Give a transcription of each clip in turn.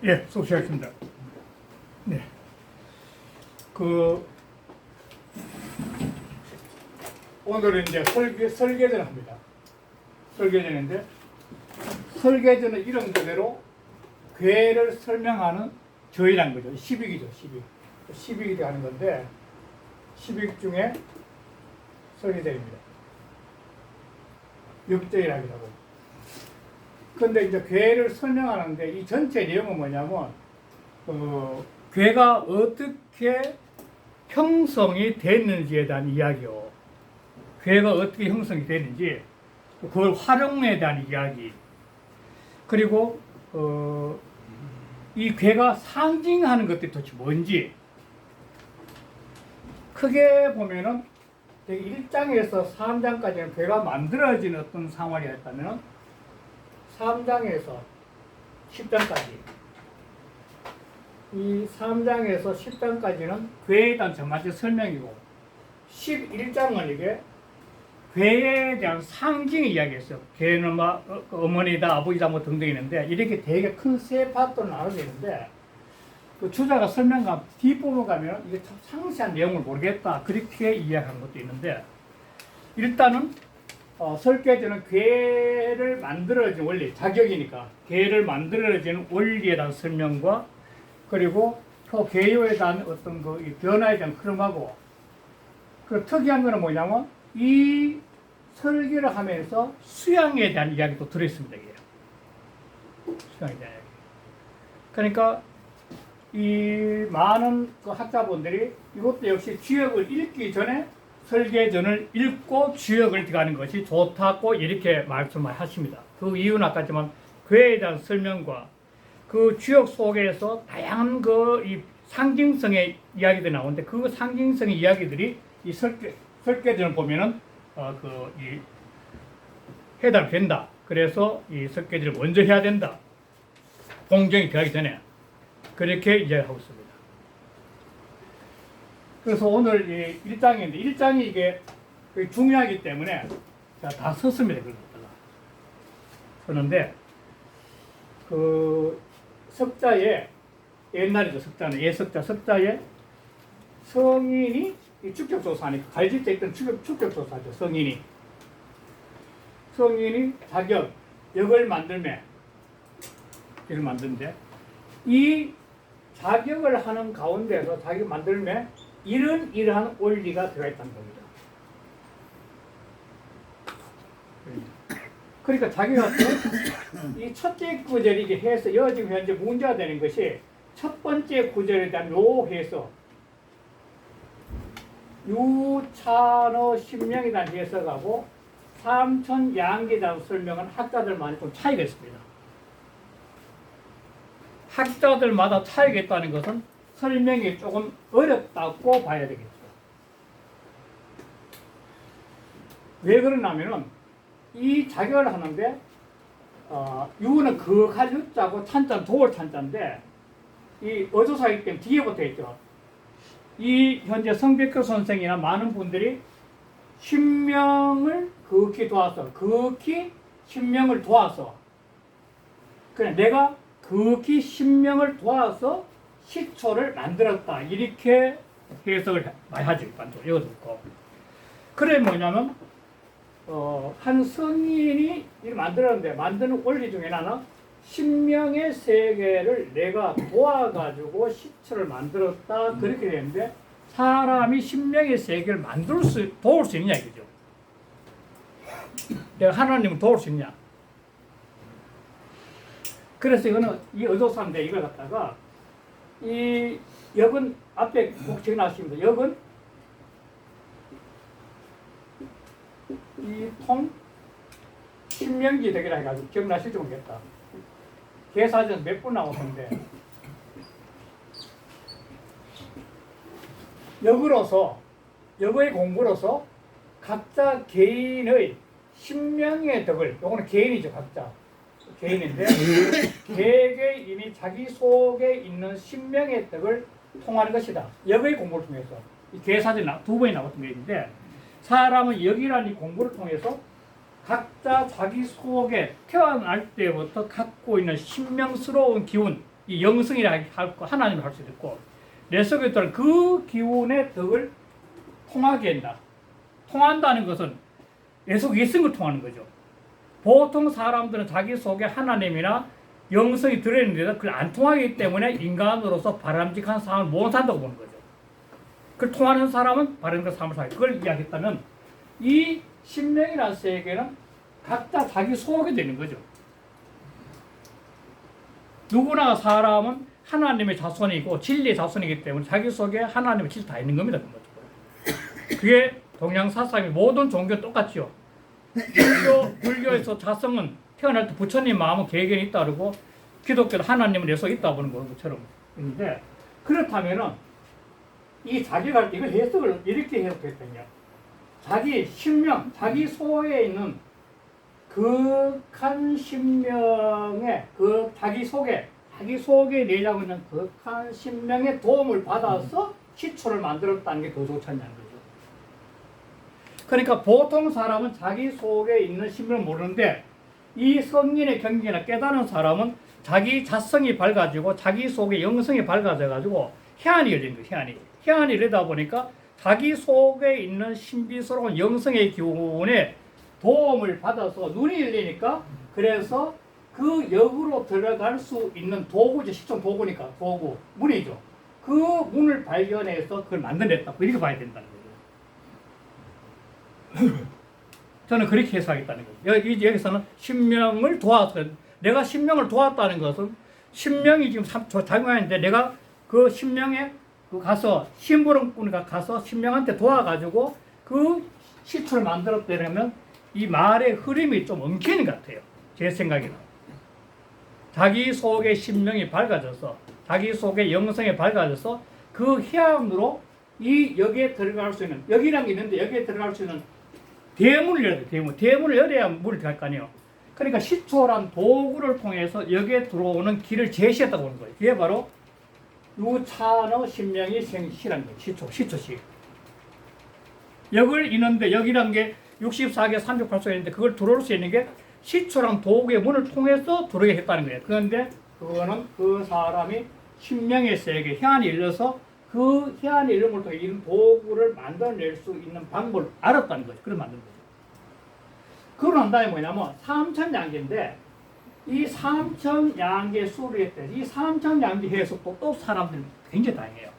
예, 수업 시작했습니다. 네. 오늘은 이제 설계전을 합니다. 설계전인데, 설계전은 이름 그대로 괴를 설명하는 저희란 거죠. 10익이죠, 10익. 10익이 하는 건데, 10익 중에 설계전입니다. 역전이라기도 하고. 근데 이제 괴를 설명하는데 이 전체 내용은 뭐냐면 괴가 어떻게 형성이 됐는지에 대한 이야기요. 괴가 어떻게 형성이 됐는지 그걸 활용에 대한 이야기. 그리고 이 괴가 상징하는 것들이 도대체 뭔지. 크게 보면은 1장에서 3장까지는 괴가 만들어진 어떤 상황이었다면 3장에서 10장까지 이 3장에서 10장까지는 괴에 대한 전반적 설명이고 11장은 이게 괴에 대한 상징 이야기였어요. 괴는 막 어머니다, 아버지다 뭐 등등 있는데 이렇게 되게 큰 세 파트로 나눠져 있는데 그 주자가 설명감 뒷부분 가면 이게 참 상세한 내용을 모르겠다 그렇게 이야기하는 것도 있는데 일단은 설계전은 괴를 만들어진 원리, 자격이니까 괴를 만들어지는 원리에 대한 설명과 그리고 또 괴요에 대한 어떤 그 변화에 대한 흐름하고 그 특이한 거는 뭐냐면 이 설계를 하면서 수양에 대한 이야기도 들어있습니다. 이게. 수양에 대한 이야기. 그러니까 이 많은 그 학자분들이 이것도 역시 주역을 읽기 전에 설계전을 읽고 주역을 들어가는 것이 좋다고 이렇게 말씀을 하십니다. 그 이유는 아까 했지만 괴에 대한 설명과 그 주역 속에서 다양한 이 상징성의 이야기들이 나오는데 그 상징성의 이야기들이 이 설계전을 보면은 이 해당된다. 그래서 이 설계전을 먼저 해야 된다. 공정이 들어가기 전에 그렇게 이야기하고 있습니다. 그래서 오늘 이 1장인데 1장이 이게 중요하기 때문에 다 썼습니다. 그걸 갖다가 썼는데 그 석자에 옛날이죠. 석자는 예석자 석자에 성인이 이 축적조사니까 가르칠 때 있던 축적조사죠. 성인이 자격 역을 만들매 역을 만드는데 이 자격을 하는 가운데서 자격을 만들매 이러한 원리가 들어있다는 겁니다. 그러니까 자기가 이 첫째 구절이 이게 해서 지금 현재 문제가 되는 것이 첫 번째 구절에 대한 요 해석, 유찬어 신명에 대한 해석하고 삼천 양기에 대한 설명은 학자들만이 좀 차이가 있습니다. 학자들마다 차이가 있다는 것은 설명이 조금 어렵다고 봐야 되겠죠. 왜 그러냐면은 이 자격을 하는데 유는 그할 유자고 찬자는 도울 찬자인데 이 어조사이기 때문에 뒤에 붙어 있죠. 이 현재 성백교 선생이나 많은 분들이 신명을 극히 신명을 도와서 그냥 내가 극히 신명을 도와서 시초를 만들었다 이렇게 해석을 많이 하죠. 일반적으로 이거 듣고 그래 뭐냐면 한 성인이 이를 만들었는데 만드는 원리 중에 하나 신명의 세계를 내가 도와가지고 시초를 만들었다 그렇게 되는데 사람이 신명의 세계를 도울 수 있냐 이거죠. 내가 하나님을 도울 수 있냐. 그래서 이거는 이 어조사인데 이걸 갖다가 이 역은 앞에 꼭 적어놨습니다. 역은 이 신명기 되기라 해가지고 기억나실지 모르겠다. 계사전 몇 분 나오는데 역의 공부로서 각자 개인의 신명의 덕을 요거는 개인이죠. 각자 개인인데 개개인이 자기 속에 있는 신명의 덕을 통하는 것이다. 역의 공부를 통해서 이 계사전이 두 번이 나왔던 게 있는데 사람은 역이라는 이 공부를 통해서 각자 자기 속에 태어날 때부터 갖고 있는 신명스러운 기운 이 영성이라 할고 하나님을 할 수도 있고 내 속에 들어온 그 기운의 덕을 통하게 한다. 통한다는 것은 내 속에 있는 걸 통하는 거죠. 보통 사람들은 자기 속에 하나님이나 영성이 들어있는데도 그걸 안 통하기 때문에 인간으로서 바람직한 삶을 못 산다고 보는 거죠. 그걸 통하는 사람은 바른 삶을 살고 그걸 이야기했다면 이 신명이라는 세계는 각자 자기 속에 되는 거죠. 누구나 사람은 하나님의 자손이고 진리의 자손이기 때문에 자기 속에 하나님의 진리 다 있는 겁니다. 그게 동양 사상의 모든 종교 똑같죠. 불교에서 자성은 태어날 때 부처님 마음은 개견이 있다 그러고 기독교도 하나님은 내 속에 있다 보는 것처럼 있는데 그렇다면은 이 자기가 할 때 이걸 해석을 이렇게 해석했거든요. 자기 신명, 자기 소에 있는 극한 신명의 그 자기 속에 내려고 있는 극한 신명의 도움을 받아서 시초를 만들었다는 게 더 좋지 않냐는 거죠. 그러니까 보통 사람은 자기 속에 있는 신명을 모르는데 이 성인의 경기나 깨달은 사람은 자기 자성이 밝아지고 자기 속에 영성이 밝아져가지고 해안이 열린 거예요. 해안이 열리다 보니까 자기 속에 있는 신비스러운 영성의 기운에 도움을 받아서 눈이 열리니까 그래서 그 역으로 들어갈 수 있는 도구죠. 시청 도구니까 도구, 문이죠. 그 문을 발견해서 그걸 만들어냈다. 이렇게 봐야 된다는 거죠. 저는 그렇게 해석하겠다는 거죠. 여기서는 신명을 도와서 내가 신명을 도왔다는 것은 신명이 지금 작용하는데 내가 그 신명에 가서 심부름꾼이가 가서 신명한테 도와가지고 그 시초를 만들었다면 이 말의 흐름이 좀 엉키는 것 같아요. 제 생각에는. 자기 속에 신명이 밝아져서 자기 속에 영성이 밝아져서 그 해안으로 이 여기에 들어갈 수 있는 여기라는 게 있는데 여기에 들어갈 수 있는 대문을 열어야 돼요. 대문을 열어야 물이 들어갈 거 아니에요. 그러니까 시초란 도구를 통해서 여기에 들어오는 길을 제시했다고 하는 거예요. 그게 바로 유찬의 신명이 생시라는 거예요. 시초식. 역을 이는데 역이란 게 64개 308소인데 그걸 들어올 수 있는 게 시초랑 도구의 문을 통해서 들어오게 했다는 거예요. 그런데 그거는 그 사람이 신명의 세계, 해안이 열려서 그 해안이 열린 걸 통해 이런 도구를 만들어낼 수 있는 방법을 알았다는 거죠. 그걸 만든 거죠. 그러고 난 다음에 뭐냐면 삼천양계인데 이 삼천양계 수를 했대. 이 삼천양계 해석도 또 사람들이 굉장히 다양해요.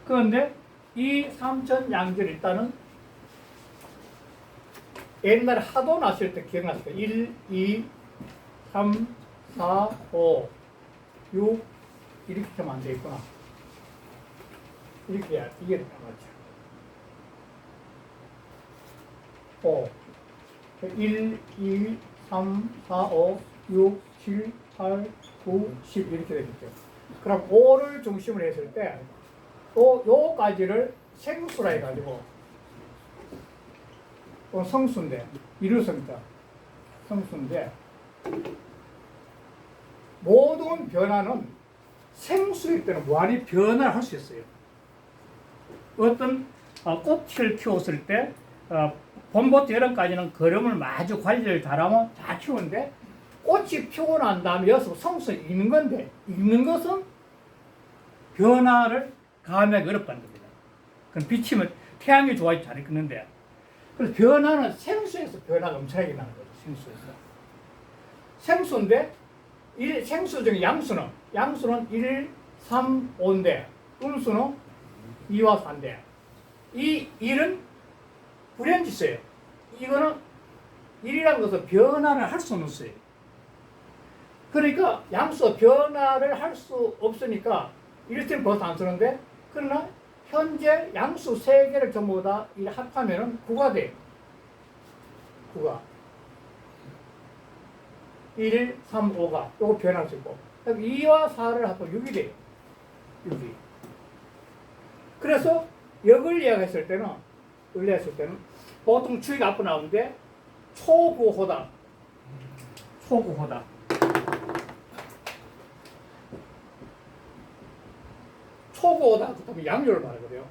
그런데 이 삼천양계를 일단은 옛날에 하도 났을 때 기억나실 거예요. 1, 2, 3, 4, 5, 6 이렇게 하면 안 되겠구나. 이렇게 해야 이게 맞죠. 5 1, 2, 3, 4, 5, 6, 7, 8, 9, 10 이렇게 되겠죠. 그럼 5를 중심으로 했을 때 또 요까지를 생수라 해가지고 성수인데 이루성자 성수인데 모든 변화는 생수일 때는 무한히 변화를 할 수 있어요. 어떤 꽃을 키웠을 때 봄부터 여름까지는 거름을 마주 관리를 잘하면 다 키우는데 꽃이 피고 난 다음에 여기서 성수가 익는 건데 익는 것은 변화를 감하기 어렵다는 겁니다. 그럼 비치면 태양이 좋아야 잘 익는데 그래서 변화는 생수에서 변화가 엄청나게 나는 거죠. 생수인데 생수 중에 양수는 1, 3, 5인데 음수는 2와 4인데 이 1은 불연지수예요. 이거는 1이라는 것은 변화를 할 수 없는 수예요. 그러니까 양수가 변화를 할 수 없으니까 1을 벌써 안 쓰는데 그러나 현재 양수 3개를 전부 다 합하면 9가 돼요. 9가 1, 3, 5가 요거 변할 수 있고 2와 4를 합하면 6이 돼요. 6이. 그래서 역을 이야기했을 때는 보통 주의가 앞으로 나오는데 초구호다. 초구호다. 그 다음에 양료를 말하거든요.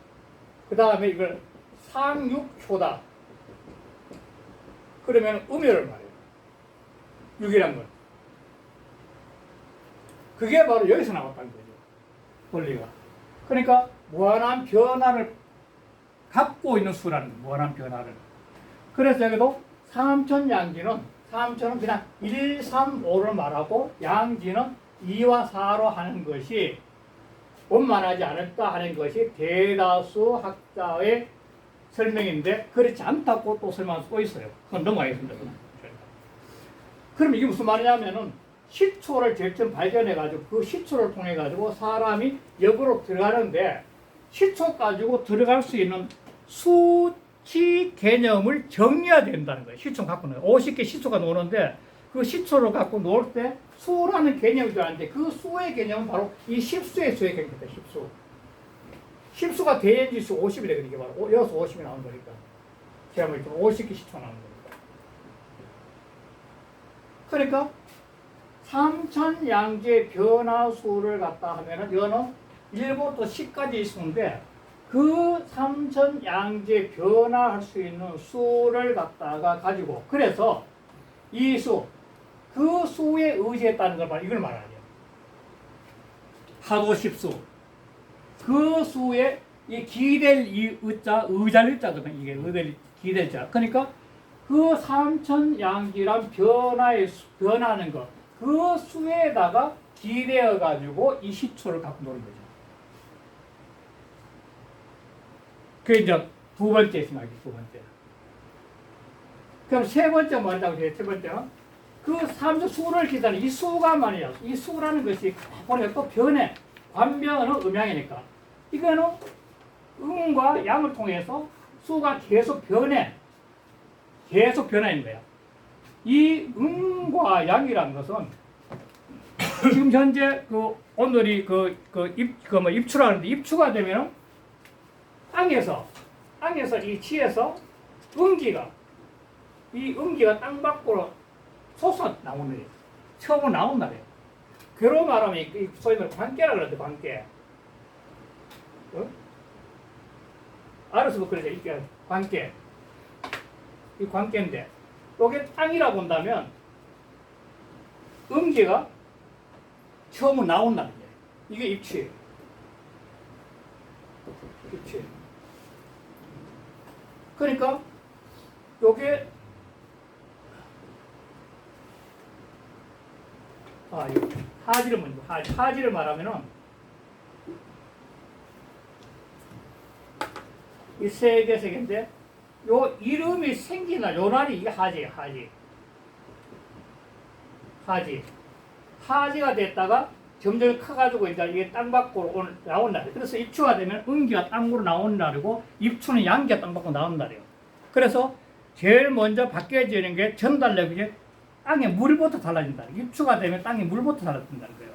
그 다음에 이걸 상육효다. 그러면 음료를 말해요. 6이란 건. 그게 바로 여기서 나왔다는 거죠. 원리가. 그러니까 무한한 변화를 갖고 있는 수라는 거예요. 무한한 변화를. 그래서 여기도 삼천 양지는 삼천은 그냥 1, 3, 5를 말하고 양지는 2와 4로 하는 것이 원만하지 않을까 하는 것이 대다수 학자의 설명인데 그렇지 않다고 또 설명하고 있어요. 그건 넘어가겠습니다. 그럼 이게 무슨 말이냐면은 시초를 제일 처음 발견해가지고 그 시초를 통해가지고 사람이 역으로 들어가는데 시초 가지고 들어갈 수 있는 수치 개념을 정리해야 된다는 거예요. 시초 갖고 노는 50개 시초가 노는데 그 시초를 갖고 놀 때 수라는 개념이 들어가는데 그 수의 개념은 바로 이 십수의 수의 개념입니다. 십수. 십수가 대연지수 50이 되거든요. 이게 바로 여기서 50이 나오는 거니까. 제가 뭐 50개 시초가 나오는 거니까. 그러니까 삼천양지의 변화수를 갖다 하면은 이거는 1부터 10까지 있었는데 그 삼천양지의 변화할 수 있는 수를 갖다가 가지고 그래서 이 수, 그 수에 의지했다는 걸 이걸 말하죠. 하도십수. 그 수에 이 기댈 이 의자, 의자를 의자거든. 이게 의될 기댈 자. 그러니까 그 삼천양지란 변하는 것, 그 수에다가 기대어 가지고 이 시초를 갖고 노는 거죠. 그게 이제 두 번째 생각이 두 번째. 그럼 세 번째 뭐라고 해요? 세 번째는 그 삼천 수를 기다리는 이 수가 말이야. 이 수라는 것이 보니까 또 변해. 관변은 음양이니까. 이거는 음과 양을 통해서 수가 계속 변해. 계속 변화인 거야. 이 음과 양이라는 것은 지금 현재 그 오늘이 입추라는데 입추가 되면 땅에서 이 치에서 음기가 땅 밖으로 솟아 나오는 거예요. 처음으로 나온 날이에요. 괴로 말하면 이 소위 말해 관계라 그러는데 관계. 어? 알아서 그러죠. 이게 관계. 이 관계인데 이게 땅이라고 본다면 음기가 처음으로 나온 날이에요. 이게 입추예요. 입추. 그러니까 요게 하지를 먼저 하지를 말하면은 이 세 개인데 요 이름이 생기나 요 날이 이게 하지가 됐다가 점점 커가지고 이제 이게 땅 밖으로 나온 날이에요. 그래서 입추가 되면 음기가 땅으로 나오는 날이고 입추는 양기가 땅 밖으로 나오는 날이에요. 그래서 제일 먼저 바뀌어지는 게 전달력이 땅에 물부터 달라진다. 입추가 되면 땅에 물부터 달라진다는 거예요.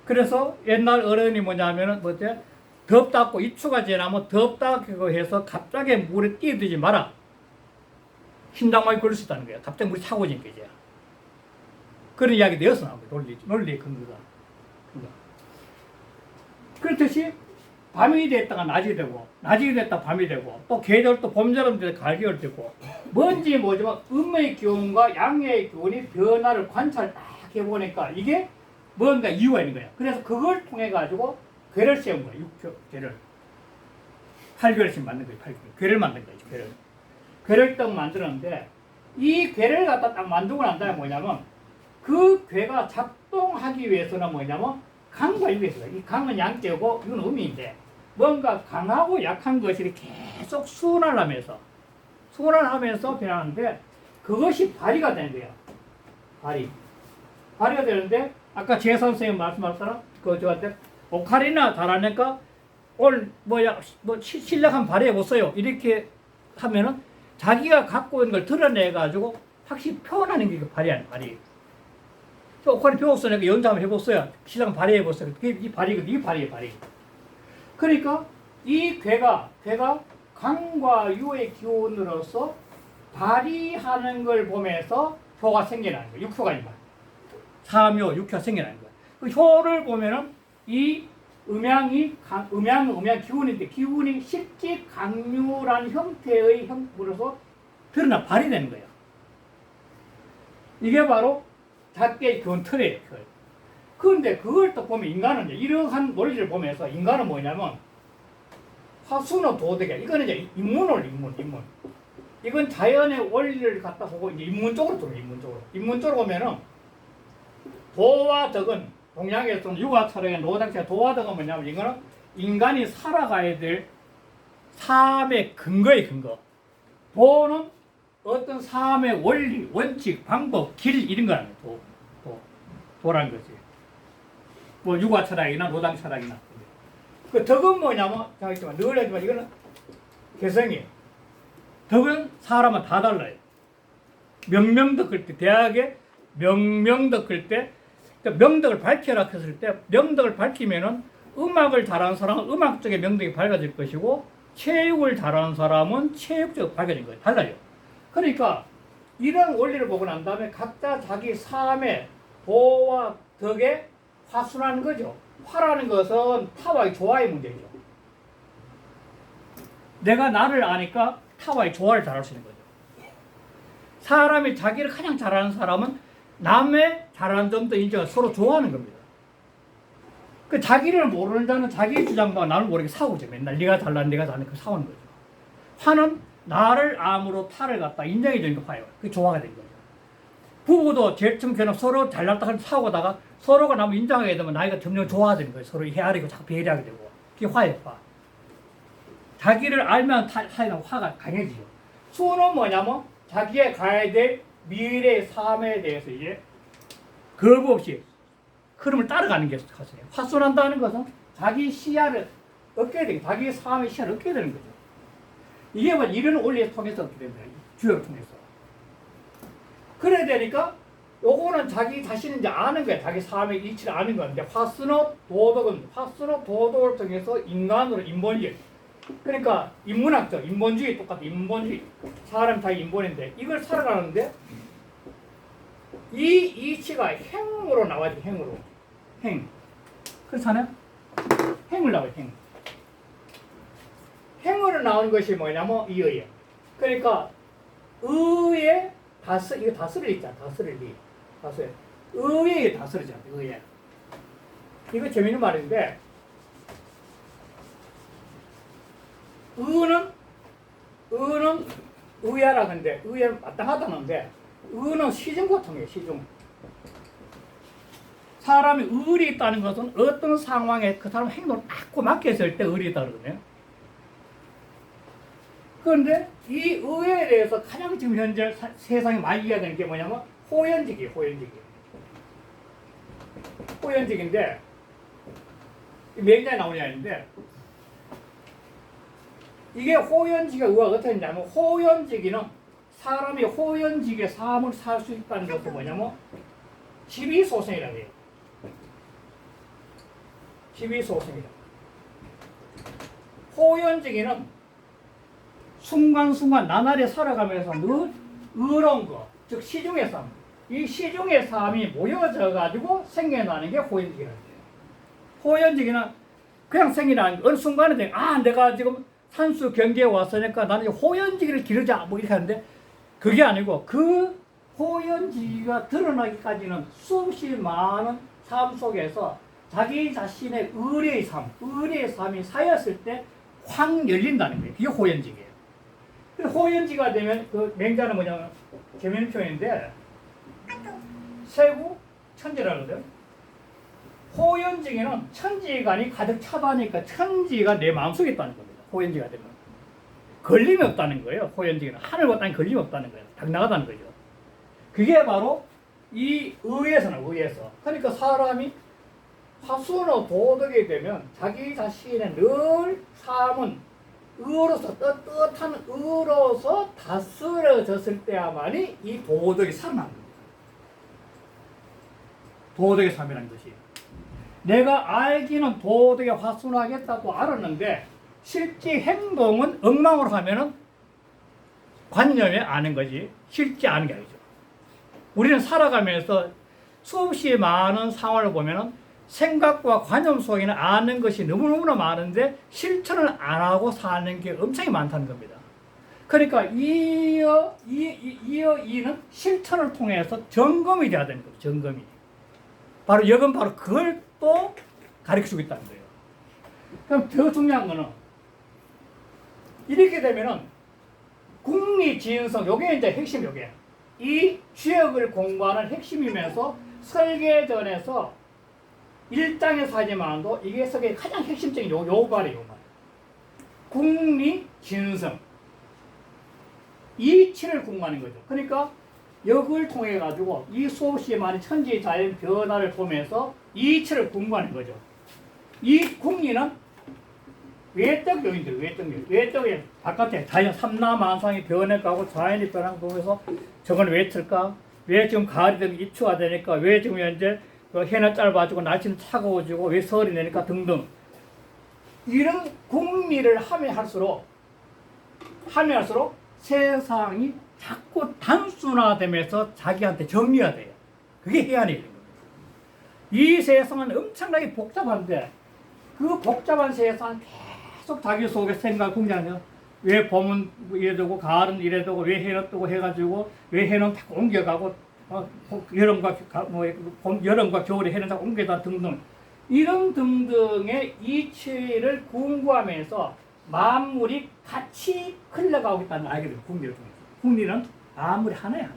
그래서 옛날 어른이 뭐냐면은 덥다고 입추가 지나면 덥다고 해서 갑자기 물에 뛰어들지 마라. 심장마비 걸릴 수 있다는 거예요. 갑자기 물이 차고지니까 이제. 그런 이야기도 여기서 나온 거예요. 논리의 근거가. 그렇듯이 밤이 됐다가 낮이 되고, 낮이 됐다가 밤이 되고, 또 계절도 봄여름 되다 가을겨울 되고, 뭔지 뭐지만 음의 기운과 양의 기운이 변화를 관찰 딱 해보니까 이게 뭔가 이유가 있는 거야. 그래서 그걸 통해 가지고 괴를 세운 거야. 육표 괴를. 8괴를씩 만든 거야. 8괴를. 괴를 만든 거야. 괴를 딱 만들었는데 이 괴를 갖다 딱 만들고 난 다음에 뭐냐면 그 괴가 작동하기 위해서는 뭐냐면 강과 유가 있어요. 이 강은 양떼고 이건 음인데 뭔가 강하고 약한 것이 계속 순환하면서 변하는데 그것이 발휘가 되는 거야. 발휘가 되는데 아까 제 선생님 말씀하셨잖아. 저한테 오카리나 잘하니까 오늘 실력 한번 발휘해 보세요. 이렇게 하면은 자기가 갖고 있는 걸 드러내 가지고 확실히 표현하는 게 발휘. 저 오카리 배웠으니까 연주 한번 해보세요. 실력 한번 발휘해 보세요. 이게 발휘예요. 그러니까 이 괴가 강과 유의 기운으로서 발휘하는 걸 보면서 효가 생겨나는 거예요. 육효가 아니라 삼효, 육효가 생겨나는 거예요. 그 효를 보면은 이 음양 기운인데 기운이 십지 강류라는 형태의 형으로서 드러나 발휘되는 거예요. 이게 바로 작게 그건 틀이에요. 그런데 그걸 또 보면 인간은 이제 이러한 논리를 보면서 인간은 뭐냐면 화수는 도덕이야. 이거는 이제 인문. 이건 자연의 원리를 갖다 보고 이제 인문 쪽으로 들어요. 인문 쪽으로 보면은 도와 덕은 동양에서는 육아 철학의 노당체 도와 덕은 뭐냐면 이거는 인간이 살아가야 될 삶의 근거의 근거. 도는 어떤 삶의 원리, 원칙, 방법, 길 이런 거라는 거예요. 도라는 거지. 뭐 육아 철학이나 노당 철학이나. 그 덕은 뭐냐면 제가 했지만 늘 하지만 이거는 개성이에요. 덕은 사람은 다 달라요. 명명덕 할 때 대학에 명명덕 할 때 명덕을 밝혀라 했을 때 명덕을 밝히면은 음악을 잘하는 사람은 음악 쪽에 명덕이 밝아질 것이고 체육을 잘하는 사람은 체육 쪽이 밝아질 거예요. 달라요. 그러니까 이런 원리를 보고 난 다음에 각자 자기 삶의 도와 덕에 화순하는 거죠. 화라는 것은 타와의 조화의 문제죠. 내가 나를 아니까 타와의 조화를 잘할 수 있는 거죠. 사람이 자기를 가장 잘하는 사람은 남의 잘하는 점도 인정하고 서로 좋아하는 겁니다. 그 자기를 모르는 자는 자기 주장과 나를 모르게 싸우죠. 맨날 네가 잘난 내가 잘난 그 싸우는 거죠. 화는 나를 암으로 타를 갖다 인정해 주는 게 화예요. 그게 조화가 된 거죠. 부부도 제일 처음 결혼 서로 잘났다 하면 싸우다가 서로가 나무 인정하게 되면 나이가 점점 좋아지는 거예요. 서로 헤아리고 자꾸 배려하게 되고. 그게 화예요, 화. 자기를 알면 사이는 화가 강해지죠. 수는 뭐냐면 자기의 가야 될 미래의 삶에 대해서 이제 겁 없이 흐름을 따라가는 게 가수예요. 화순한다는 것은 자기 시야를 얻게 되고 자기 삶의 시야를 얻게 되는 거죠. 이게 뭐 이런 원리를 통해서 얻게 됩니다. 주역을 통해서. 그래야 되니까 요거는 자기 자신을 이제 아는 거야. 자기 삶의 이치를 아는 건데 화순의 도덕을 통해서 인간으로 인본주의. 그러니까 인문학적 인본주의 똑같아. 인본주의 사람 자기 인본인데 이걸 살아가는데 이 이치가 행으로 나와야지. 행. 그렇잖아요. 행을 나와요. 행으로 나오는 것이 뭐냐면 이 의예요. 그러니까 의에 이거 다스릴 있잖아. 의에 다스리잖아. 의에. 이거 재밌는 말인데 의는 의야라 근데 의야는 마땅하다는데 의는 시중과 통해요. 시중. 사람이 의리 있다는 것은 어떤 상황에 그 사람 행동을 딱 맡겼을 때 의리 있다 그러거든요. 그런데 이 의에 대해서 가장 지금 현재 세상에 많이 이야기하는 게 뭐냐면 호연직이에요. 호연직인데 맹자에 나오는 이야기인데 이게 호연직의 의가 어떻게 되냐면 호연직이는 사람이 호연직의 삶을 살 수 있다는 것은 뭐냐면 지비소생이라고 해요. 지비소생이다. 호연직이는 순간순간 나날이 살아가면서 늘 의로운 거, 즉 시중의 삶. 이 시중의 삶이 모여져 가지고 생겨나는 게 호연직이라는 거예요. 호연직이는 그냥 생겨나는 어느 순간에 내가 지금 산수 경계에 왔으니까 나는 호연지기를 기르자 뭐 이렇게 하는데 그게 아니고 그 호연지기가 드러나기까지는 수없이 많은 삶 속에서 자기 자신의 의리의 삶이 쌓였을 때 확 열린다는 거예요. 그게 호연지기예요. 호연지가 되면 그 맹자는 뭐냐면 재미있는 표현인데 세구 천지라거든. 호연지기는 천지간이 가득 차다니까 천지가 내 마음속에 있다는 겁니다. 호연지가 되면 걸림이 없다는 거예요. 호연지기는 하늘과 땅에 걸림이 없다는 거예요. 당당하다는 거죠. 그게 바로 이 의에서는 의에서. 그러니까 사람이 화순의 도덕이 되면 자기 자신의 늘 삶은 의로서 떳떳한 의로서 다스려졌을 때야만이 이 도덕이 살아나는 겁니다. 도덕의 삶이라는 것이. 내가 알기는 도덕에 화순하겠다고 알았는데 실제 행동은 엉망으로 하면은 관념에 아는 거지 실제 아는 게 아니죠. 우리는 살아가면서 수없이 많은 상황을 보면은 생각과 관념 속에는 아는 것이 너무너무나 많은데 실천을 안 하고 사는 게 엄청 많다는 겁니다. 그러니까 이는 실천을 통해서 점검이 돼야 되는 거예요. 점검이. 바로 여건 바로 그걸 또 가르쳐주고 있다는 거예요. 그럼 더 중요한 거는 이렇게 되면은 국리지능성 요게 이제 핵심 요게 이 지역을 공부하는 핵심이면서 설계전에서 1장에서 하지만도 이게 설계 가장 핵심적인 요 말이에요. 국리지능성 이치를 공부하는 거죠. 그러니까 역을 통해 가지고 이 수없이 많은 천지 자연 변화를 보면서 이치를 공부하는 거죠. 이 국리는 외적 요인들, 외적인 바깥에 자연 삼라만상이 변해가고 자연이 변한 거 보면서 저건 왜 틀까? 왜 지금 가을이 되면 입추가 되니까? 왜 지금 현재 해는 짧아지고 날씨는 차가워지고 왜 설이 내니까 등등 이런 국리를 하면 할수록 세상이 자꾸 단순화되면서 자기한테 정리가 돼요. 그게 해안이 있는 겁니다. 이 세상은 엄청나게 복잡한데 그 복잡한 세상 계속 자기 속에 생각 공장해요. 왜 봄은 이래 되고 가을은 이래 되고 왜 해는 뜨고 해가지고 왜 해는 자꾸 옮겨가고 여름과 겨울에 해는 자꾸 옮겨다 등등 이런 등등의 이치를 공부하면서 만물이 같이 흘러가고 있다는 걸 알게 돼요. 국리를 통해서. 국리는 만물이 하나야 하나.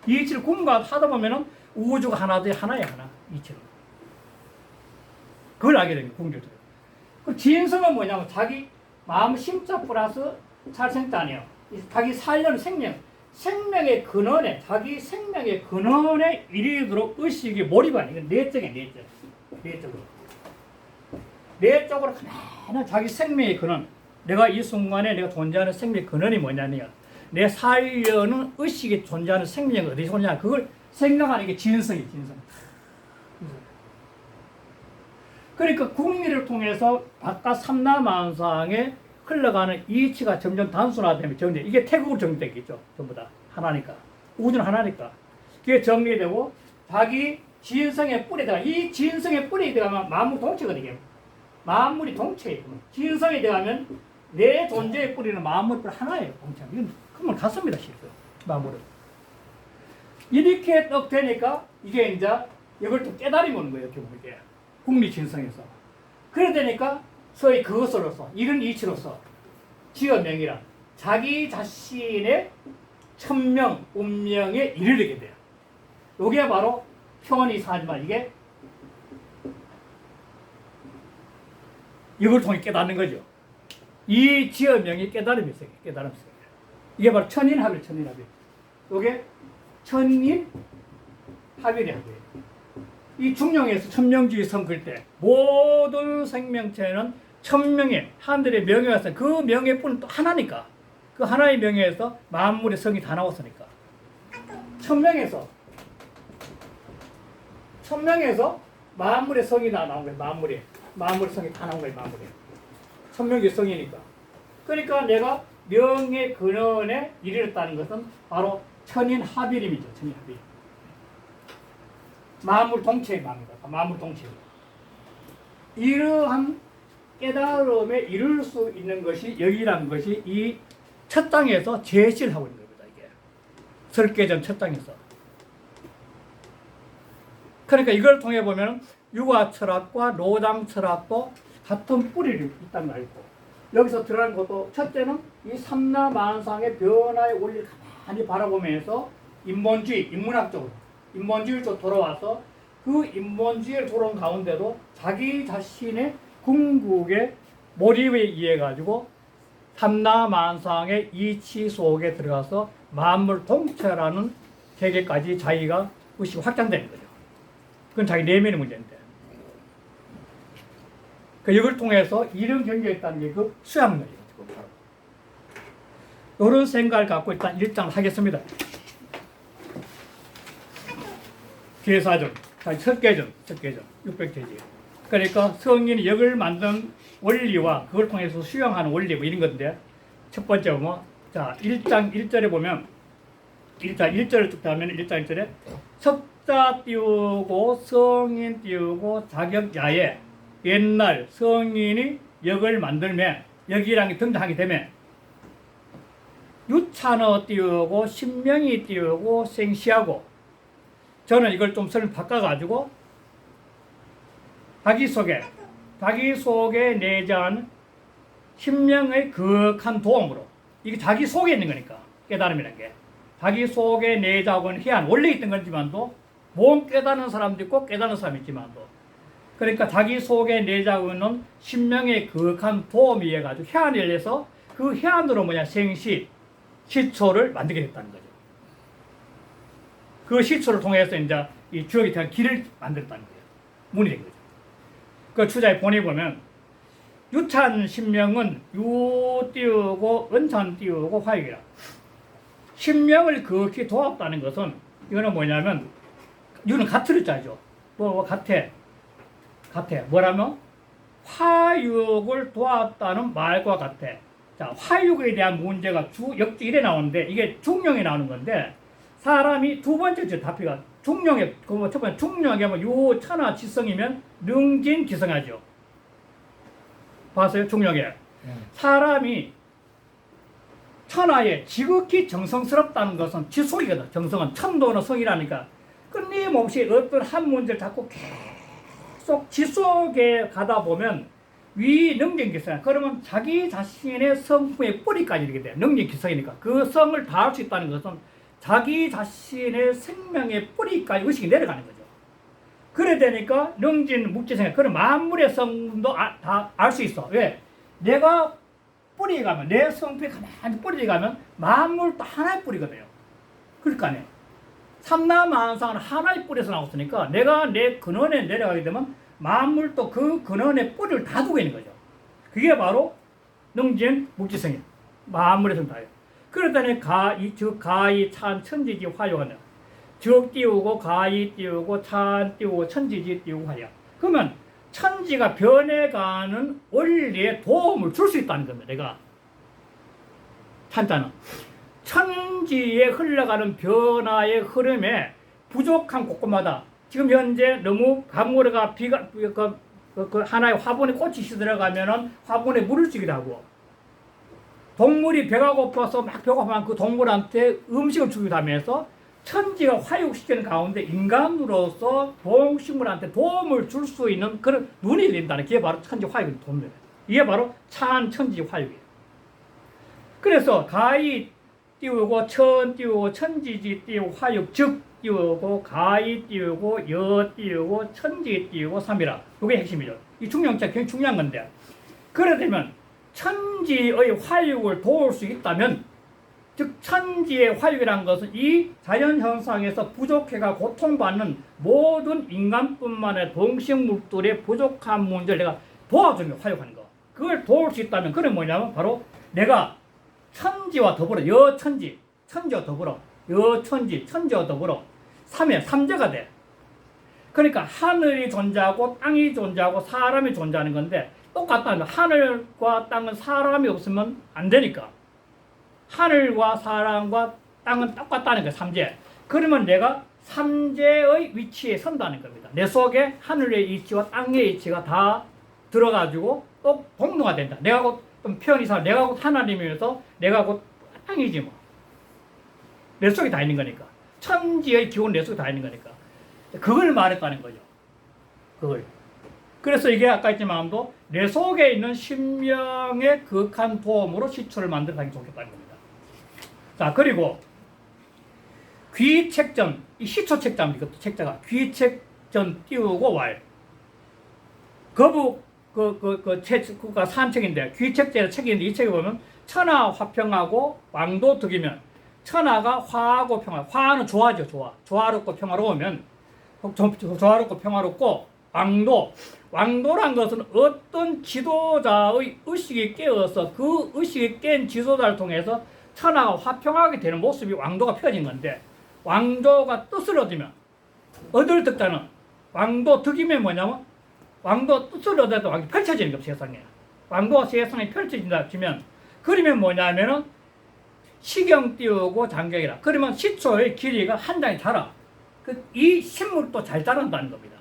이치를 공부하다 보면은 우주가 하나도 하나야 하나. 이치를. 그걸 알게 됩니다. 국리를 통해서. 그 진성은 뭐냐면 자기 마음 심자 플러스 살생자 아니에요. 자기 살려는 생명의 근원에 자기 생명의 근원에 이르도록 의식이 몰입하는 이건 내적으로 가만히 자기 생명의 근원 내가 이 순간에 내가 존재하는 생명의 근원이 뭐냐면 내 살려는 의식이 존재하는 생명이 어디서 존재하냐 그걸 생각하는 게 진성이 진성. 그러니까 국리를 통해서 바깥 삼라만상에 흘러가는 이치가 점점 단순화되면 정리. 이게 태국으로 정리되겠죠. 전부 다 하나니까. 우주는 하나니까. 그게 정리되고 자기 진성의 뿌리에 들어가. 이 진성의 뿌리에 들어가면 만물 동체가 되게. 만물이 동체예요. 진성에 들어가면 내 존재의 뿌리는 만물 뿌리 하나예요. 동체. 이건 그건 같습니다. 실제 만물은. 이렇게 딱 되니까 이게 이제 이걸 또 깨달음이 오는 거예요. 결국 이게. 국리 진성에서. 그래 되니까 소위 그것으로서 이런 이치로서 지어명이란 자기 자신의 천명, 운명에 이르게 돼요. 이게 바로 표현이 이상하지만 이게 이걸 통해 깨닫는 거죠. 이 지어명이 깨달음이 있어요. 깨달음이 있어요. 이게 바로 천인합일. 이게 천인합일이에요. 이 중령에서 천명주의 성글 때 모든 생명체는 천명의 하늘의 명예가 그 명예뿐은 또 하나니까 그 하나의 명예에서 만물의 성이 다 나왔으니까 천명에서 만물의 성이 다 나온 거예요. 만물의 성이 다 나온 거예요. 천명의 성이니까 그러니까 내가 명예 근원에 이르렀다는 것은 바로 천인합일임이죠. 천인합일. 만물 동체의 마음입니다. 만물 동체. 이러한 깨달음에 이룰 수 있는 것이 여기라는 것이 이 첫 땅에서 제시를 하고 있는 겁니다. 이게 설계전 첫 땅에서. 그러니까 이걸 통해 보면 유아 철학과 노당 철학도 같은 뿌리를 있다는 걸 알고 여기서 들어가는 것도 첫째는 이 삼라만상의 변화의 원리를 가만히 바라보면서 인문학적으로 인본주의로 돌아와서 그 인본주의를 돌아온 가운데도 자기 자신의 궁극의 몰입에 의해 가지고 삼라만상의 이치 속에 들어가서 만물 통체라는 세계까지 자기가 의식이 확장되는 거죠. 그건 자기 내면의 문제인데. 이걸 통해서 이런 경계에 있다는 게 그 수양론이에요. 이런 생각을 갖고 일단 1장을 하겠습니다. 계사전, 설계전 600페이지. 그러니까 성인이 역을 만든 원리와 그걸 통해서 수용하는 원리 뭐 이런 건데 첫 번째 보면 자 1장 1절에 보면 1장 1절을 쭉 하면 1장 1절에 석자 띄우고 성인 띄우고 자격야에 옛날 성인이 역을 만들면 역이라는 게 등장하게 되면 유찬어 띄우고 신명이 띄우고 생시하고 저는 이걸 좀 설명 바꿔가지고 자기소개 내자한 신명의 거룩한 도움으로 이게 자기 속에 있는 거니까 깨달음이라는 게 자기 속에 내자고는 해안 원래 있던 거지만도 못 깨닫는 사람도 있고 깨닫는 사람이 있지만도 그러니까 자기 속에 내자고는 신명의 거룩한 도움이 해가지고 해안을 내서 그 해안으로 시초를 만들게 됐다는 거죠. 그 시초를 통해서 이제 이 주역이 대한 길을 만들었다는 거예요. 문이 된 거죠. 그 추자에 보내보면 유찬 신명은 유 띄우고 은찬 띄우고 화육이라. 신명을 극히 도왔다는 것은 이거는 뭐냐면 유는 같을 자죠. 같아. 뭐라면 화육을 도왔다는 말과 같아. 자, 화육에 대한 문제가 역주 1에 나오는데 이게 중령에 나오는 건데 사람이 두 번째 답이가 중령에 첫 번째 중령에 요 천하 지성이면 능진 기성하죠. 봤어요? 중령에 사람이 천하에 지극히 정성스럽다는 것은 지속이거든. 정성은 천도는 성이라니까 끊임없이 어떤 한 문제를 자꾸 계속 지속에 가다 보면 위능진기성. 그러면 자기 자신의 성품의 뿌리까지 이르게 돼. 능진기성이니까 그 성을 다 할 수 있다는 것은 자기 자신의 생명의 뿌리까지 의식이 내려가는 거죠. 그래 되니까 능진 묵지성. 그런 만물의 성도 다 알 수 있어. 왜? 내가 뿌리에 가면 내 성품이 가만히 뿌리에 가면 만물도 하나의 뿌리거든요. 그러니까 아니에요. 삼라만상은 하나의 뿌리에서 나왔으니까 내가 내 근원에 내려가게 되면 만물도 그 근원의 뿌리를 다 두고 있는 거죠. 그게 바로 능진 묵지성이에요. 만물의 성 다예요. 그러더니 가이 찬 천지지 화요하는 적 띄우고 가이 띄우고 찬 띄우고 천지지 띄우고 화요. 그러면 천지가 변해가는 원리에 도움을 줄 수 있다는 겁니다. 내가 찬자는 천지에 흘러가는 변화의 흐름에 부족한 곳곳마다 지금 현재 너무 강물에가 비가 그 하나의 화분에 꽃이 시들어가면은 화분에 물을 주기도 하고 동물이 배가 고파서 막 배고프면 그 동물한테 음식을 주기도 하면서 천지가 화육시키는 가운데 인간으로서 동식물한테 도움을 줄 수 있는 그런 눈이 된다는 게 바로 천지 화육의 도움입니다. 이게 바로 찬 천지 화육이에요. 그래서 가이 띄우고 천 띄우고 천지지 띄우고 화육 즉 띄우고 가이 띄우고 여 띄우고 천지 띄우고 삼이라. 이게 핵심이죠. 이 중요한 굉장히 중요한 건데 그래 되면 천지의 화육을 도울 수 있다면 즉 천지의 화육이라는 것은 이 자연현상에서 부족해가 고통받는 모든 인간뿐만 아니라 동식물들의 부족한 문제를 내가 도와주는 거, 화육하는 거. 그걸 도울 수 있다면 그게 뭐냐면 바로 내가 천지와 더불어 여천지, 천지와 더불어 여천지, 천지와 더불어 삼재가 돼. 그러니까 하늘이 존재하고 땅이 존재하고 사람이 존재하는 건데 똑같다는 거야. 하늘과 땅은 사람이 없으면 안 되니까. 하늘과 사람과 땅은 똑같다는 거야. 삼재. 그러면 내가 삼재의 위치에 선다는 겁니다. 내 속에 하늘의 이치와 땅의 이치가 다 들어가지고 또 동등화 된다. 내가 곧 좀 표현이상 내가 곧 하나님이면서 내가 곧 땅이지 뭐. 내 속에 다 있는 거니까. 천지의 기운 내 속에 다 있는 거니까. 그걸 말했다는 거죠. 그걸. 그래서 이게 아까 했지만도 내 속에 있는 신명의 극한 도움으로 시초를 만들어가기 좋겠다는 겁니다. 자, 그리고 귀책전, 이 시초 책자입니다. 이것도 책자가 귀책전 띄우고 왈. 거북 그가 산책인데 귀책제의 책인데 이 책에 보면 천하 화평하고 왕도 득이면 천하가 화하고 평화. 화는 좋아죠, 좋아. 좋아롭고 평화로우면 조화롭고 평화롭고 왕도란 것은 어떤 지도자의 의식이 깨어서 그 의식이 깬 지도자를 통해서 천하가 화평하게 되는 모습이 왕도가 펴진 건데 왕도가 뜻을 얻으면 얻을 득자는 왕도 득이면 뭐냐면 왕도 뜻을 얻어도 왕이 펼쳐지는 것 세상에. 왕도가 세상에 펼쳐진다 치면 그러면 뭐냐면은 시경 띄우고 장경이라. 그러면 시초의 길이가 한 장이 자라. 이 식물도 잘 자란다는 겁니다.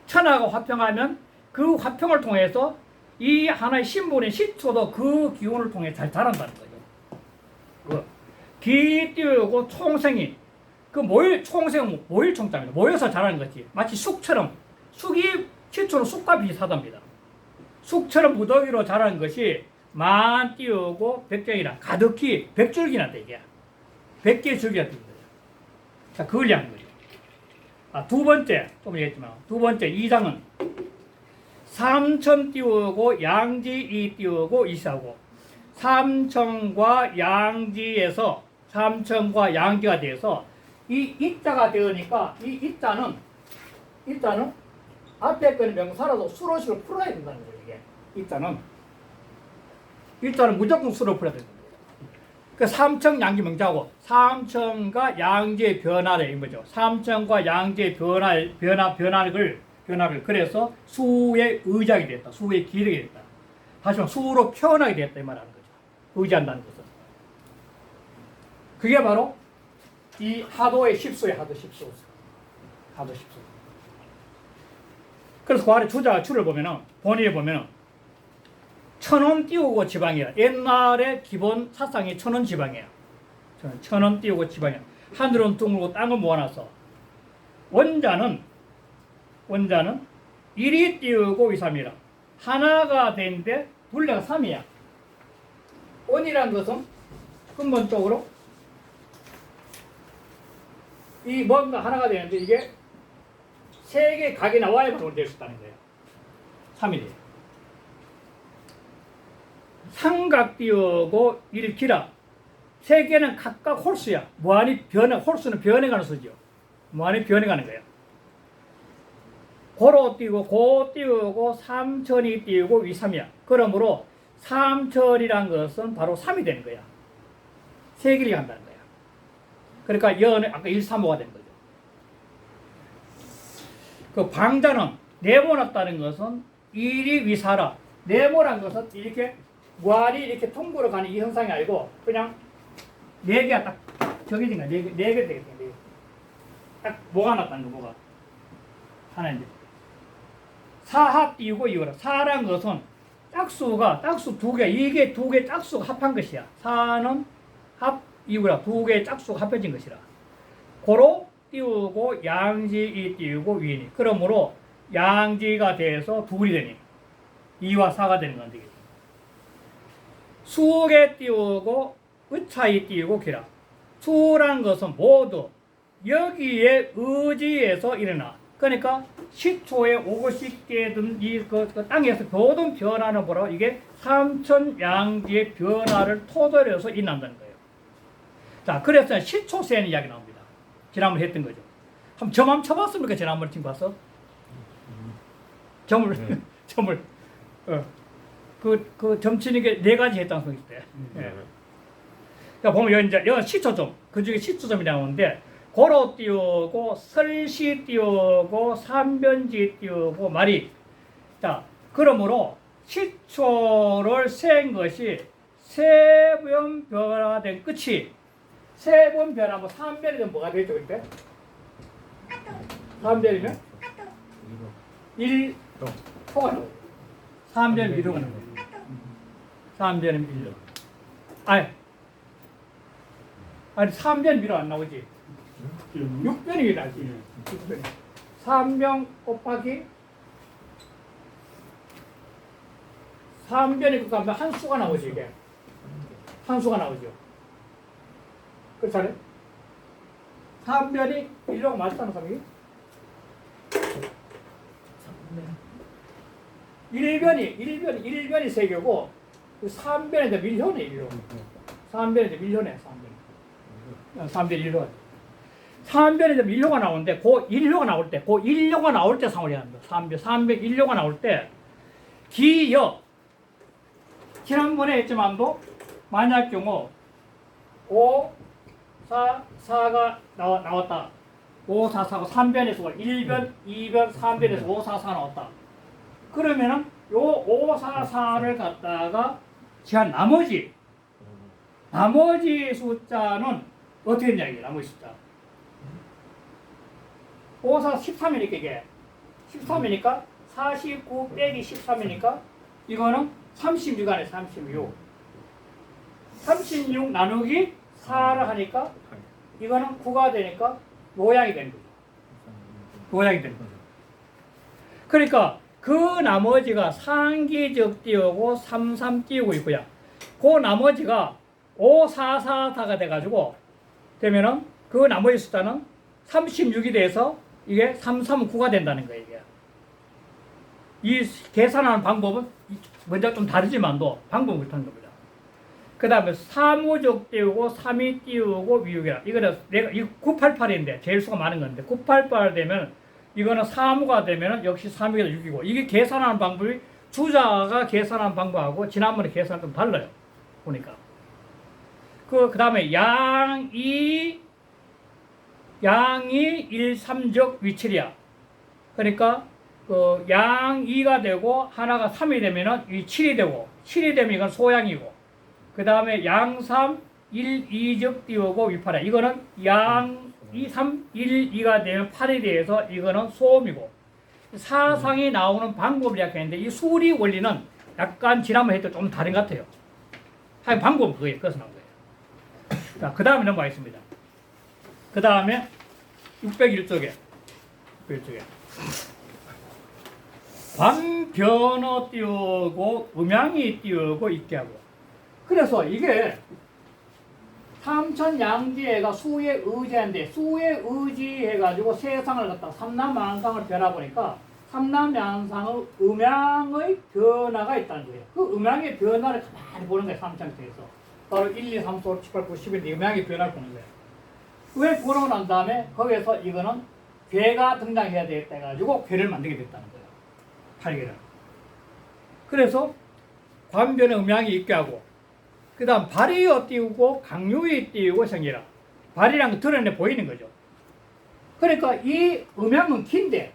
천하가 화평하면 그 화평을 통해서 이 하나의 신분의 시초도 그 기운을 통해 잘 자란다는 거죠. 기 띄우고 총생이 그 총생은 모일 총자입니다. 모여서 자라는 거지. 마치 쑥처럼 쑥이 시초로 쑥과 비슷하답니다. 쑥처럼 무더기로 자라는 것이 만 띄우고 백정이라 가득히 백줄기란다 이게. 100개의 줄기가 뜬 거예요. 자, 그걸 이해하는 거죠. 두 번째, 좀 얘기했지만, 두 번째, 2장은 삼천 띄우고 양지 이 띄우고 이사고, 삼천과 양지에서, 삼천과 양지가 돼서, 이 이자가 되니까, 이 이자는 앞에 거는 명사라도 수로식으로 풀어야 된다는 거예요, 이게. 이자는 무조건 수로 풀어야 된다. 그 삼천 양지 명자고 삼천과 양지의 변화를 인 거죠. 삼천과 양지의 변화를 그래서 수의 의지하게 됐다. 수의 기력이 됐다. 하지만 수로 표현하게 됐다 이 말하는 거죠. 의지한다는 것은. 그게 바로 이 하도의 십수의 하도 십수. 그래서 그 아래 주자 줄을 보면은 본의에 보면은 천원 띄우고 지방이야. 옛날에 기본 사상이 천원 지방이에요. 천원 띄우고 지방이야. 하늘은 둥글고 땅은 모아놔서 원자는 일이 띄우고 위삼이라. 하나가 되는데 분례가 3이야. 원이라는 것은 근본적으로 이 뭔가 하나가 되는데 이게 세 개 각이 나와야만 될 수 있다는 거예요. 3이 돼요. 삼각 띄우고 일기라. 세 개는 각각 홀수야. 홀수는 변해가는 수죠. 무한히 변해가는 거야. 고로 띄우고 고 띄우고 삼천이 띄우고 위삼이야. 그러므로 삼천이란 것은 바로 3이 되는 거야. 세 개를 한다는 거야. 그러니까 여는 아까 1, 3호가 되는 거죠. 그 방자는 네모났다는 것은 일이 위사라. 네모란 것은 이렇게 무한히 이렇게 통구로 가는 이 현상이 아니고 그냥 네 개가 딱 정해진 거야. 네 개 되겠다. 딱 뭐가 났다는 거 뭐가 하나 이제 사합 띄우고 이거라. 사란 것은 짝수 두 개, 이게 두 개 짝수가 합한 것이야. 사는 합 이거라. 두 개의 짝수가 합해진 것이라. 고로 띄우고 양지 이 띄우고 위니. 그러므로 양지가 돼서 둘이 되니 2와 4가 되는 건데. 수에 띄우고 의차이 띄우고 기라. 수란 것은 모두 여기에 의지에서 일어나. 그러니까 시초에 오고 싶게든 그 땅에서 모든 변화는 뭐라고? 이게 삼천 양지의 변화를 토대로 해서 일어난다는 거예요. 자, 그래서 시초세는 이야기 나옵니다. 지난번에 했던 거죠. 한번 점 한번 쳐봤습니까? 지난번에 지금 봤어? 점을 그 점치는 게 네 가지 했다는 소리 때. 그러니까 보면 여기 시초점, 그 중에 시초점이 나오는데 고로 띄우고 설시 띄우고 삼변지 띄우고 말이. 자, 그러므로 시초를 센 것이 세 번 변화된 끝이 세 번 변하면 삼변이면 뭐가 되죠 그때? 삼변이면 1호가 나오죠. 삼변 1호가 나오죠. 3변이면 1로. 아니 3변 미로 안 나오지. 6변이 나지. 6변이. 3변 곱하기 3변이 곱하면 한 수가 나오지 이게. 한 수가 나오죠. 그렇잖아요. 3변이 1로가 맞잖아, 3이. 1변이 3개고 3변에서 밀효네 1로. 3변에서 밀효네 3변 1로. 3변에서 밀효가 나오는데 그 1효가 나올 때, 그 1효가 나올 때 3을 합니다. 3변 1효가 나올 때 기역. 지난번에 했지만도 만약 경우 5, 4, 4가 나왔다. 5, 4, 4가 3변에서 1변, 2변, 3변에서 5, 4, 4 나왔다. 그러면은 요 5, 4, 4를 갖다가 제한 나머지 숫자는 어떻게 했냐 이게 나머지 숫자. 5, 4, 13이니까 이게 13이니까 49 빼기 13이니까 이거는 36 안에 36 나누기 4를 하니까 이거는 9가 되니까 모양이 되는 거죠. 모양이 되는 거죠. 그러니까 그 나머지가 상기적 띄우고 33 띄우고 있고요. 그 나머지가 5, 4, 4, 4가 돼가지고 되면은 그 나머지 숫자는 36이 돼서 이게 339가 된다는 거예요. 이게. 이 계산하는 방법은 먼저 좀 다르지만도 방법은 그렇다는 겁니다. 그 다음에 3우적 띄우고 3이 띄우고 위육이라. 이거는 내가 이 988인데 제일 수가 많은 건데 988 되면 이거는 3우가 되면 역시 3이가 6이고 이게 계산하는 방법이 주자가 계산하는 방법하고 지난번에 계산 좀 달라요. 보니까. 그 다음에 양이 1, 3적 위7이야. 그러니까 그 양 2가 되고 하나가 3이 되면은 이 7이 되고 7이 되면 이건 소양이고 그 다음에 양 3, 1, 2적 띄우고 위8이야. 이거는 양 2, 3, 1, 2가 되면 8이 돼서 이거는 소음이고 사상이 나오는 방법을 이야기했는데 이 수리 원리는 약간 지난번에 했던 좀 다른 것 같아요. 하여간 방법은 그거예요. 그래서 나온 거예요. 자, 그 다음에 넘어가겠습니다. 그 다음에 601쪽에 관변어 띄우고 음양이 띄우고 있게 하고 그래서 이게 삼천양지애가 수에 의지한데 수에 의지해가지고 세상을 갖다가 삼남양상을 변화보니까 삼남양상의 음양의 변화가 있다는 거예요. 그 음양의 변화를 가만히 보는 거예요. 삼천에서 바로 1, 2, 3, 4, 5, 6, 7, 8, 9, 10인데 음양의 변화를 보는 거예요. 왜 보고 난 다음에 거기에서 이거는 괴가 등장해야 되겠다 해가지고 괴를 만들게 됐다는 거예요. 8개를. 그래서 관변의 음양이 있게 하고 그 다음 발이어 띄우고 강요이 띄우고 생기라. 발이란 거 드러내 보이는 거죠. 그러니까 이 음양은 긴데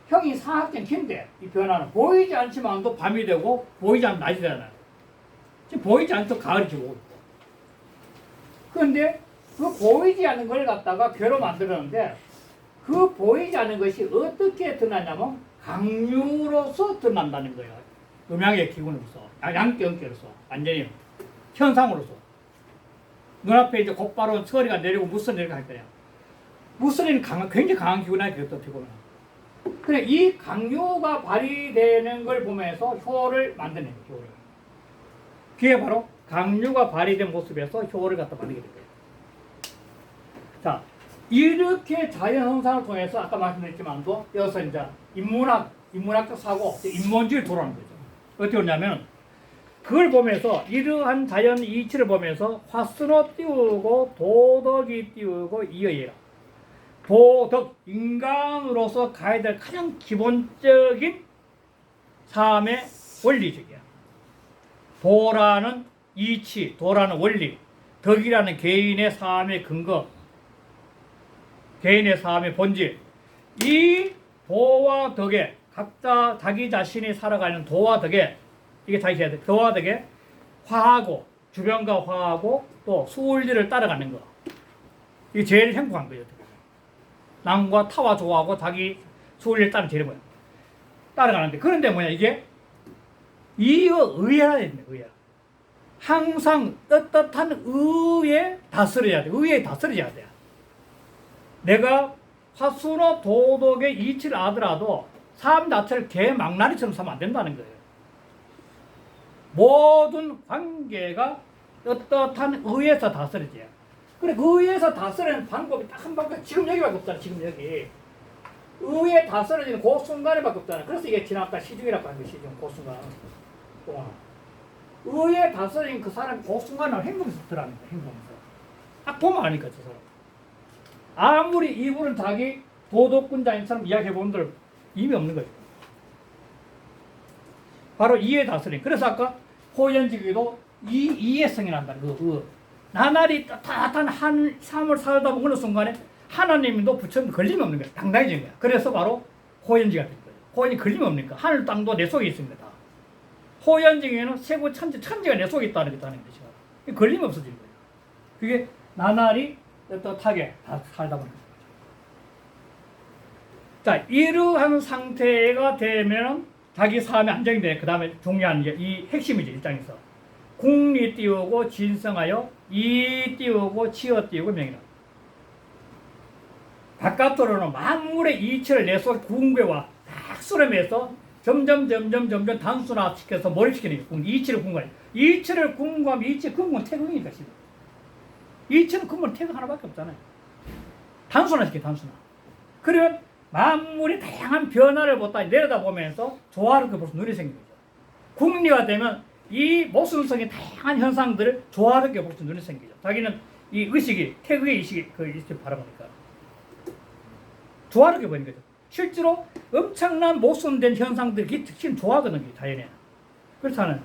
형이 사학된 긴데 이 변화는 보이지 않지만도 밤이 되고 보이지 않으면 낮이 되잖아요. 지금 보이지 않도 가을이 지고 있고 그런데 그 보이지 않는 걸 갖다가 괴로 만들었는데 그 보이지 않는 것이 어떻게 드러나냐면 강류로서 드러난다는 거예요. 음양의 기운으로서, 양격계로서, 완전히 현상으로서. 눈앞에 이제 곧바로 서리가 내리고 무선 내리고 할 거예요. 무선은 굉장히 강한 기운이 되겠다, 어떻게 보면. 그래, 이 강요가 발휘되는 걸 보면서 효를 만드는 거예요, 효를. 그게 바로 강요가 발휘된 모습에서 효를 갖다 만들게 된 거예요. 자, 이렇게 자연 현상을 통해서 아까 말씀드렸지만도 여기서 이제 인문학적 사고, 인문주의 돌아오는 거죠. 어떻게 오냐면 그걸 보면서 이러한 자연 이치를 보면서 화순어 띄우고 도덕이 띄우고 이어이라. 도덕, 인간으로서 가야 될 가장 기본적인 삶의 원리적이야. 도라는 이치, 도라는 원리, 덕이라는 개인의 삶의 근거, 개인의 삶의 본질. 이 도와 덕에 각자 자기 자신이 살아가는 도와 덕에 이게 자기 해야 돼. 도와 덕에 화하고 주변과 화하고 또 수울리를 따라가는 거. 이게 제일 행복한 거예요. 남과 타와 좋아하고 자기 수울리를 따르는 제일 뭐야? 따라가는데 그런데 뭐냐 이게 의해야 됩니다. 의해. 항상 떳떳한 의에 다스려야 돼. 의에 다스려야 돼. 내가 화순어 도덕의 이치를 아더라도 삶 자체를 개망나니처럼 살면 안 된다는 거예요. 모든 관계가 떳떳한 의에서 다스려져요. 그래, 그 의에서 다스리는 방법이 딱 한 방법, 지금 여기밖에 없잖아, 지금 여기. 의에 다스려지는 그 순간에밖에 없잖아. 그래서 이게 지난까 시중이라고 하는 게 시중, 그 순간 동안. 의에 다스려진 그 사람이 그 순간을 행동에서 들어가는 거야, 행동에서. 딱 보면 아니까, 저 사람. 아무리 이분은 자기 도덕군자인처럼 이야기해본들 의미 없는 거죠. 바로 이에 다스림. 그래서 아까 호연지기도 이해성이 난다는 거. 나날이 따뜻한 한 삶을 살다 보는 순간에 하나님도 부처님 걸림이 없는 거예요. 당당해진 거예요. 그래서 바로 호연지가 된 거예요. 호연이 걸림이 없으니까 하늘 땅도 내 속에 있습니다. 호연지기에는 세고 천지가 내 속에 있다는 것이죠. 걸림이 없어진 거예요. 그게 나날이 떳떳하게 다 살다 보는 거죠. 자, 이러한 상태가 되면 자기 삶이 안정이 돼. 그 다음에 중요한 게 이 핵심이죠, 일장에서. 국리 띄우고 진성하여 이 띄우고 치어 띄우고 명이라. 바깥으로는 만물의 이치를 내서 궁괴와 딱 수렴해서 점점 단순화시켜서 몰입시키는 게 이치를 궁구하는. 이치를 궁구하면 이치 궁구는 태극이니까 지금. 이치는 궁구는 태극 하나밖에 없잖아요. 단순화시켜 단순화. 그러면 만물의 다양한 변화를 보다 내려다보면서 조화롭게 볼 수 눈이 생기는 거죠. 국리화되면 이 모순성의 다양한 현상들을 조화롭게 볼 수 눈이 생기죠. 자기는 이 의식이 태극의 의식이 그 의식을 바라보니까 조화롭게 보이는 거죠. 실제로 엄청난 모순된 현상들이 특히 좋아하거든요, 자연에. 그렇잖아요.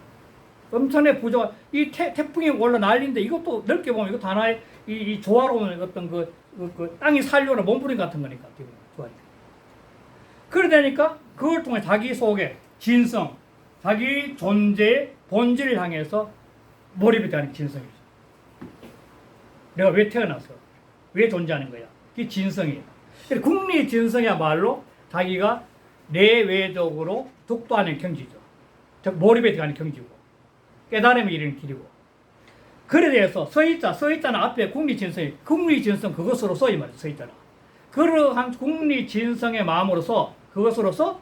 엄청나게 부조화. 이 태풍이 올라 난리인데 이것도 넓게 보면 이것도 하나의 이 조화로운 어떤 그 땅이 살려는 몸부림 같은 거니까, 좋아하니까. 그러다니까 그걸 통해 자기 속에 진성, 자기 존재의 본질을 향해서 몰입이 되는 진성이죠. 내가 왜 태어났어? 왜 존재하는 거야? 그게 진성이에요. 국리 진성이야말로 자기가 내외적으로 독도하는 경지죠. 즉 몰입에 들어가는 경지고 깨달음이 이르는 길이고. 그래 대해서 서있자는 앞에 국리 진성 그것으로 써 이 말이죠. 서있자는 그러한 국리 진성의 마음으로서 그것으로서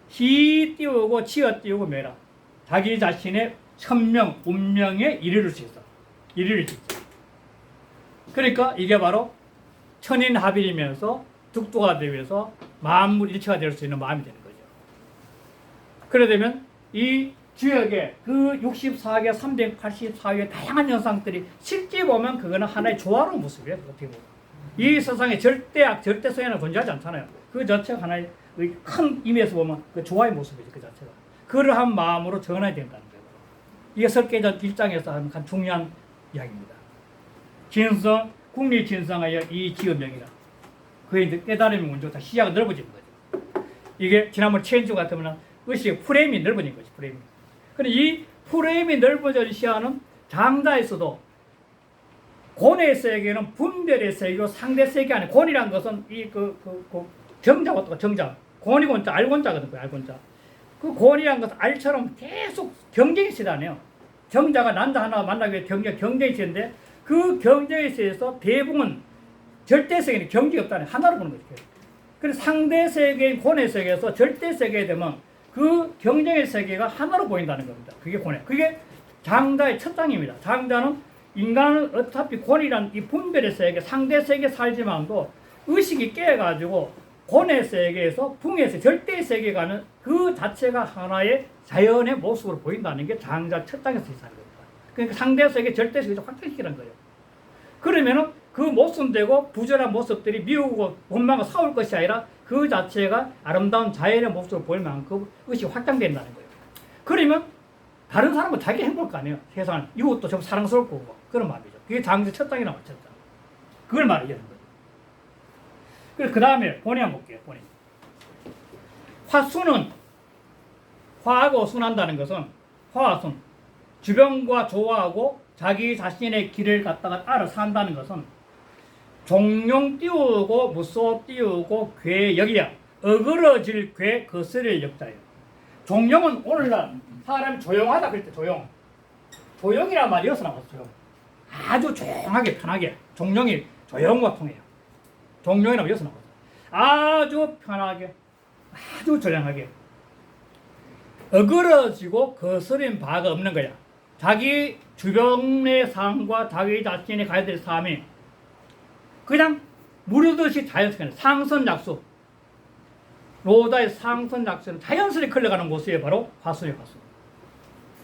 희 띄우고 치어 띄우고 매라. 자기 자신의 천명, 운명에 이르를 수 있어. 이르를 수 있어. 그러니까 이게 바로 천인합일이면서 득도가 되면서 만물 일체가 될 수 있는 마음이 되는 거죠. 그래 되면 이 지역의 그 64개, 384개 다양한 현상들이 실제 보면 그거는 하나의 조화로운 모습이에요. 어떻게 보면. 이 세상에 절대악, 절대성에는 존재하지 않잖아요. 그 자체가 하나의 큰 의미에서 보면 그 조화의 모습이죠. 그 자체가. 그러한 마음으로 전환이 된다는 거예요. 이게 설계전 1장에서 하는 간 중요한 이야기입니다. 진성, 국리 진성하여 이 지어명이라. 그의 이제 깨달음이 먼저 다 시야가 넓어지는 거죠. 이게 지난번 체인주 같으면 의식의 프레임이 넓어진 거지, 프레임이. 근데 이 프레임이 넓어진 시야는 장자에서도 권의 세계는 분별의 세계고 상대 세계 안에 권이라는 것은 정자와 똑같아, 정자. 권이고 원자, 알권자거든, 알권자. 그 권이라는 것은 알처럼 계속 경쟁이 시다네요. 정자가 난자 하나 만나기 위해 경쟁이 시는데 그 경쟁에 있어서 대부분 절대 세계는 경쟁이 없다네. 하나로 보는 거죠. 그래서 상대 세계인 권의 세계에서 절대 세계에 되면 그 경쟁의 세계가 하나로 보인다는 겁니다. 그게 권의. 그게 장자의 첫 장입니다. 장자는 인간은 어차피 권이란 이 분별의 세계, 상대 세계에 살지만도 의식이 깨가지고 권의 세계에서 붕의 세계, 절대의 세계에 가면 그 자체가 하나의 자연의 모습으로 보인다는 게 장자 첫 장에서 있는 겁니다. 그러니까 상대 세계, 절대 세계를 확장시키는 거예요. 그러면은 그 모순되고 부절한 모습들이 미우고 원망과 싸울 것이 아니라 그 자체가 아름다운 자연의 모습으로 보일 만큼 의식이 확장된다는 거예요. 그러면 다른 사람은 자기 행복할 거 아니에요. 세상은 이것도 좀 사랑스러울 거고 그런 마음이죠. 그게 장자 첫 장이나 마찬가지다. 그걸 말하는 거예요. 그래서 그 다음에 본의 한번 볼게요. 본의. 화순은 화하고 순한다는 것은 화와 순 주변과 조화하고 자기 자신의 길을 갖다가 따라 산다는 것은 종용 띄우고 무소 띄우고 괴 여기야 어그러질 괴 거스를 역자예요. 종용은 오늘날 사람이 조용하다 그럴 때 조용이란 말이 여기서 나왔어요. 조용. 아주 조용하게 편하게 종용이 조용과 통해요. 종용이라고 여기서 나왔어요. 아주 편하게 아주 조용하게 어그러지고 거스린 바가 없는 거야. 자기 주변의 삶과 자기 자신이 가야 될 삶이 그냥 무르듯이 자연스럽게 상선약수 로다의 상선약수는 자연스럽게 흘러가는 모습이 바로 화순이에요. 화순.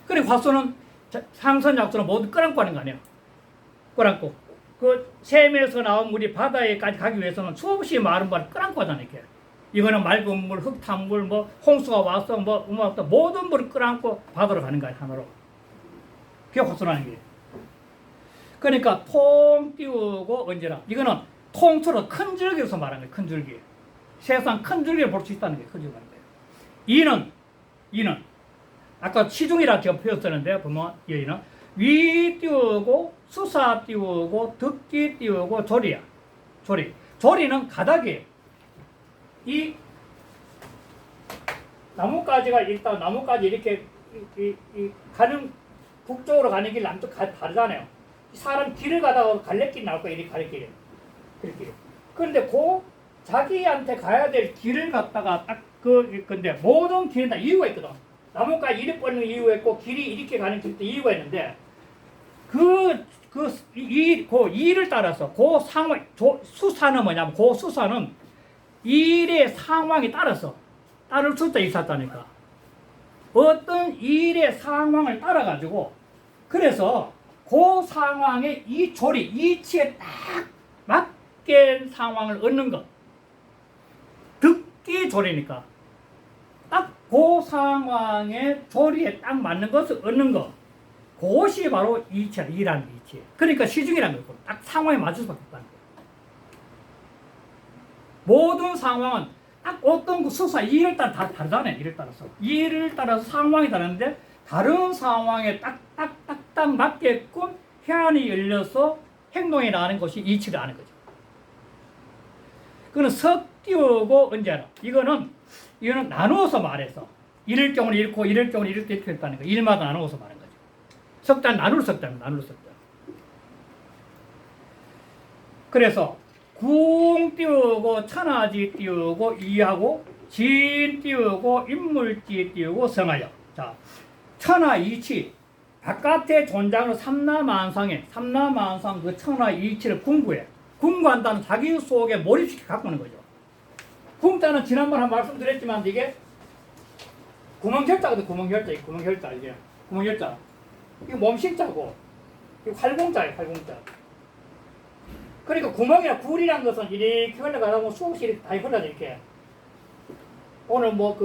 그리고 화순은 상선약수는 모두 끌어안고 하는 거 아니에요. 끌어안고 그 샘에서 나온 물이 바다에까지 가기 위해서는 수없이 마른 물을 끌어안고 하잖아요. 이렇게. 이거는 맑은 물, 흙탕물, 홍수가 와서 모든 물을 끌어안고 바다로 가는 거예요. 하나로. 그게 화순하는 게. 그러니까 통 띄우고 언제나 이거는 통틀어 큰 줄기에서 말하는 거예요. 큰 줄기. 세상 큰 줄기를 볼 수 있다는 게 큰 줄기라는 거예요. 이는 아까 시중이라 제가 표현했는데 보면 이는 위 띄우고 수사 띄우고 듣기 띄우고 조리야. 조리는 가닥이에요. 이 나뭇가지가 일단 나뭇가지 이렇게 가는 북쪽으로 가는 길 남쪽 다르잖아요. 사람 길을 가다가 갈래길 나올 거야. 이렇게 갈래길이. 그렇게. 그런데 그 자기한테 가야 될 길을 갖다가 딱 근데 모든 길은 다 이유가 있거든. 나무가 이리 뻗는 이유가 있고 길이 이렇게 가는 길도 이유가 있는데 그 일을 따라서 그 상황 수사는 뭐냐면 그 수사는 일의 상황에 따라서 따를 수도 있었다니까. 어떤 일의 상황을 따라 가지고 그래서 그 상황에 이 조리 이치에 딱 맞게 상황을 얻는 것. 듣기 조리니까 딱 그 상황의 조리에 딱 맞는 것을 얻는 것. 그것이 바로 이치야. 이라는 게 이치. 그러니까 시중이라는 거고 딱 상황에 맞출 수밖에 없다는 거예요. 모든 상황은 딱 어떤 그 수사 일을 따라 다 다르잖아요. 일을 따라서 일을 따라서 상황이 다른데 다른 상황에 딱딱딱딱 맞게끔 해안이 열려서 행동이 나는 것이 이치를 아는 거죠. 그거는 섞이고 언제 알아? 이거는 나누어서 말해서 이럴 경우는 이렇고 이럴 경우는 이렇게 했다는 거. 일마다 나누어서 말하는 거죠. 석단 나눌 석단. 그래서 궁 띄우고 천하지 띄우고 이하고 진 띄우고 인물지 띄우고 성하여. 자, 천하이치 바깥의 존장으로 삼라만상에 삼라만상 그 천하이치를 궁구해. 궁구한다는 자기 속에 몰입시켜 갖고 오는 거죠. 궁자는 지난번 한 말씀드렸지만 이게 구멍결자거든. 구멍결자 이게 구멍결자. 이거 몸식자고 이거 활공자예요. 활공자. 그러니까 구멍이나 굴이란 것은 이렇게 흘러가다 보면 수없이 이렇게 다 흘러져 이렇게. 오늘 뭐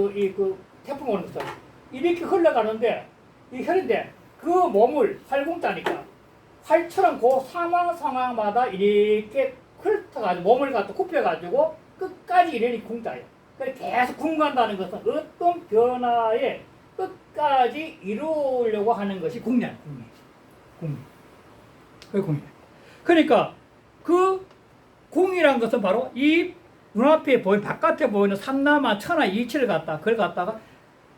태풍 오는 것처럼 이렇게 흘러가는데 이 혈인데 그 몸을 활공자니까 활처럼 그 상황마다 이렇게 훑어가지고 몸을 갖다 굽혀가지고 끝까지 이르니 궁자예요. 그래서 계속 궁간다는 것은 어떤 변화에 끝까지 이루려고 하는 것이 궁이야. 궁. 그게 궁이야. 그러니까 그 궁이란 것은 바로 이 눈앞에 보이는 바깥에 보이는 삼라만 천하 이치를 그걸 갖다가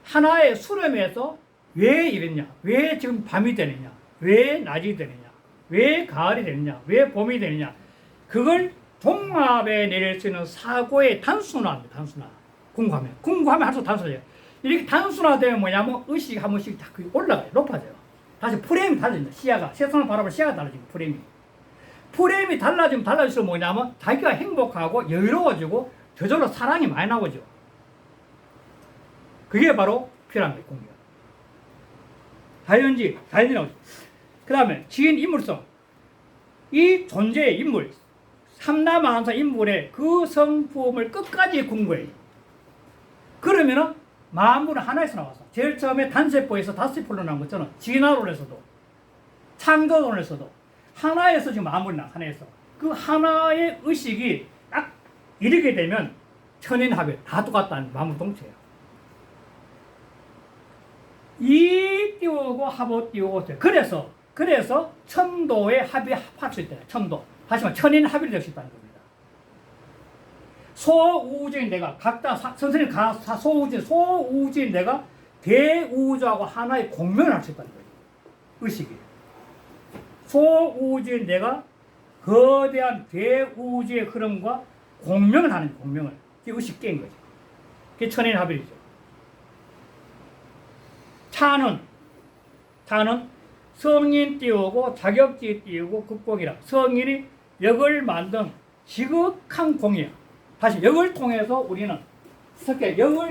하나의 수렴에서 왜 이랬냐, 왜 지금 밤이 되느냐, 왜 낮이 되느냐, 왜 가을이 되느냐, 왜 봄이 되느냐, 그걸 종합에 내릴 수 있는 사고의 단순화입니다. 궁금하면 할수 단순해요. 이렇게 단순화되면 뭐냐면 의식이 한 번씩 자꾸 올라가요. 높아져요. 다시 프레임이 달라진다. 시야가 세상을 바라보는 시야가 달라지고 프레임이 달라지면 달라질수록 뭐냐면 자기가 행복하고 여유로워지고 저절로 사랑이 많이 나오죠. 그게 바로 필요한 거예요. 공기가. 자연이 나오죠. 그 다음에 지인 인물성. 이 존재의 인물, 삼라만사 인물의 그 성품을 끝까지 궁구해요. 그러면은 만물은 하나에서 나와서 제일 처음에 단세포에서 다세포로 나온 것처럼 진화론에서도 창조론에서도 하나에서 지금 만물이 나. 하나에서 그 하나의 의식이 딱 이르게 되면 천인합일 다 똑같다는 만물 동체예요. 이 띄우고 합을 띄우고 그래서 천도의 합이 합할 수 있다. 천도. 다시 말해 천인합일이 될 수 있다는 겁니다. 소우주인 내가 각자 선생님 소우주인 내가 대우주하고 하나의 공명을 할 수 있다는 거예요. 의식이. 소우주인 내가 거대한 대우주의 흐름과 공명을 하는 거예요. 공명을. 그게 의식 깨인 거죠. 그게 천인합일이죠. 차는 성인 띄우고 자격지 띄우고 극복이라. 성인이 역을 만든 지극한 공이야. 다시 역을 통해서 우리는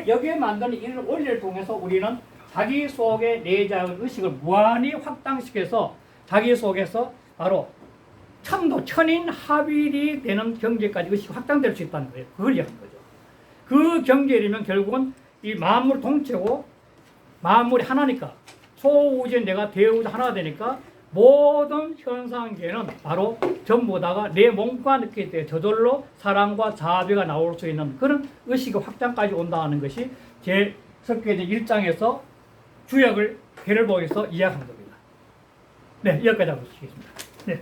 역에 만드는 이 원리를 통해서 우리는 자기 속에 내재한 의식을 무한히 확장시켜서 자기 속에서 바로 천인 합일이 되는 경제까지 의식이 확장될 수 있다는 거예요. 그걸 얘기하는 거죠. 그 경제이면 결국은 이 만물 동체고 만물이 하나니까 소우주인 내가 대우주 하나가 되니까 모든 현상계는 바로 전부 다가 내 몸과 느낄 때 저절로 사랑과 자비가 나올 수 있는 그런 의식의 확장까지 온다는 것이 제 석계제 1장에서 주역을 개를 보여서 이야기한 겁니다. 네, 여기까지 하고 있겠습니다. 네.